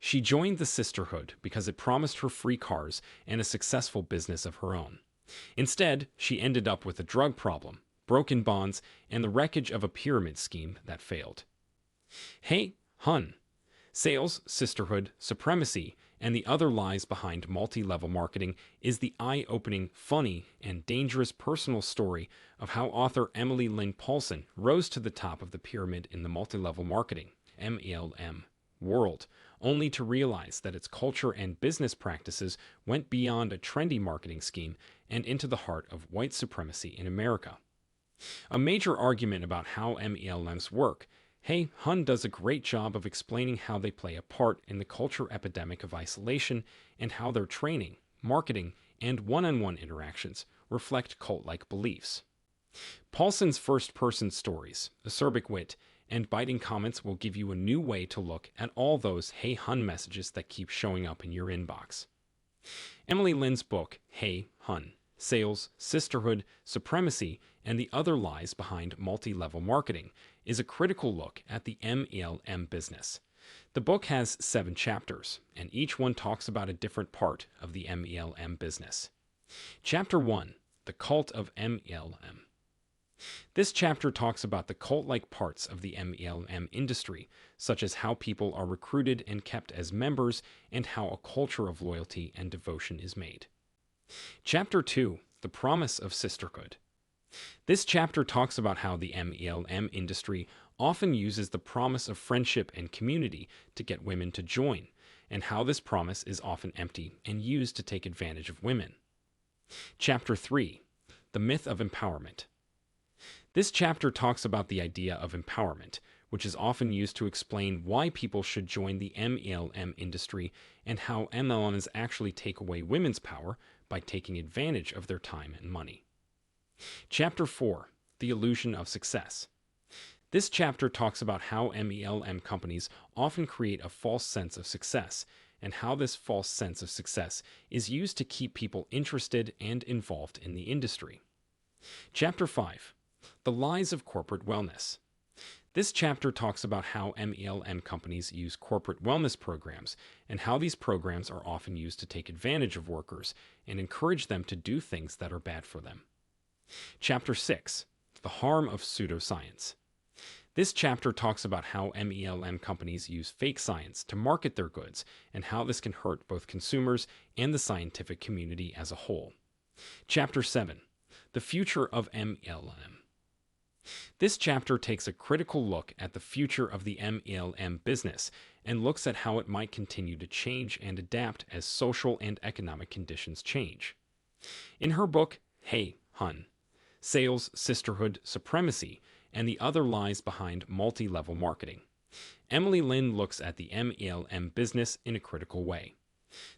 She joined the sisterhood because it promised her free cars and a successful business of her own. Instead, she ended up with a drug problem, broken bonds, and the wreckage of a pyramid scheme that failed. Hey, hun! Sales, sisterhood, supremacy, and the other lies behind multi-level marketing is the eye-opening, funny, and dangerous personal story of how author Emily Lynn Paulson rose to the top of the pyramid in the multi-level marketing (MLM) world, only to realize that its culture and business practices went beyond a trendy marketing scheme and into the heart of white supremacy in America. A major argument about how MLMs work. Hey, Hun does a great job of explaining how they play a part in the culture epidemic of isolation and how their training, marketing, and one-on-one interactions reflect cult-like beliefs. Paulson's first-person stories, acerbic wit, and biting comments will give you a new way to look at all those Hey Hun messages that keep showing up in your inbox. Emily Lynn's book, Hey Hun: Sales, Sisterhood, Supremacy, and the Other Lies Behind Multi-Level Marketing, is a critical look at the MLM business. The book has 7 chapters, and each one talks about a different part of the MLM business. Chapter 1: The Cult of MLM. This chapter talks about the cult-like parts of the MLM industry, such as how people are recruited and kept as members, and how a culture of loyalty and devotion is made. Chapter 2: The Promise of Sisterhood. This chapter talks about how the MLM industry often uses the promise of friendship and community to get women to join, and how this promise is often empty and used to take advantage of women. Chapter 3: The Myth of Empowerment. This chapter talks about the idea of empowerment, which is often used to explain why people should join the MLM industry and how MLMs actually take away women's power by taking advantage of their time and money. Chapter 4: The Illusion of Success. This chapter talks about how MLM companies often create a false sense of success, and how this false sense of success is used to keep people interested and involved in the industry. Chapter 5: The Lies of Corporate Wellness. This chapter talks about how MLM companies use corporate wellness programs and how these programs are often used to take advantage of workers and encourage them to do things that are bad for them. Chapter 6: The Harm of Pseudoscience. This chapter talks about how MLM companies use fake science to market their goods and how this can hurt both consumers and the scientific community as a whole. Chapter 7: The Future of Mlm. This chapter takes a critical look at the future of the MLM business and looks at how it might continue to change and adapt as social and economic conditions change. In her book, Hey Hun: Sales, Sisterhood, Supremacy, and the Other Lies Behind Multi-Level Marketing, Emily Lynn looks at the MLM business in a critical way.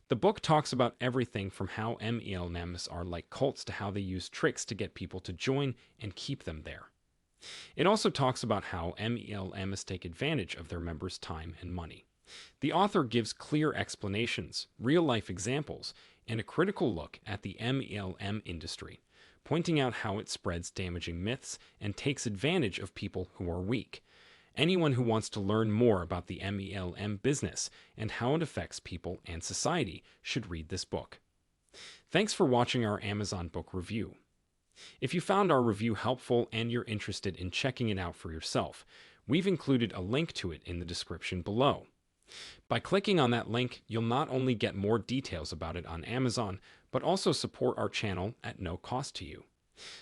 The book talks about everything from how MLMs are like cults to how they use tricks to get people to join and keep them there. It also talks about how MLMs take advantage of their members' time and money. The author gives clear explanations, real-life examples, and a critical look at the MLM industry, pointing out how it spreads damaging myths and takes advantage of people who are weak. Anyone who wants to learn more about the MLM business and how it affects people and society should read this book. Thanks for watching our Amazon book review. If you found our review helpful and you're interested in checking it out for yourself, we've included a link to it in the description below. By clicking on that link, you'll not only get more details about it on Amazon, but also support our channel at no cost to you.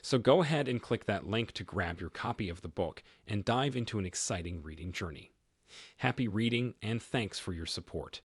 So go ahead and click that link to grab your copy of the book and dive into an exciting reading journey. Happy reading, and thanks for your support.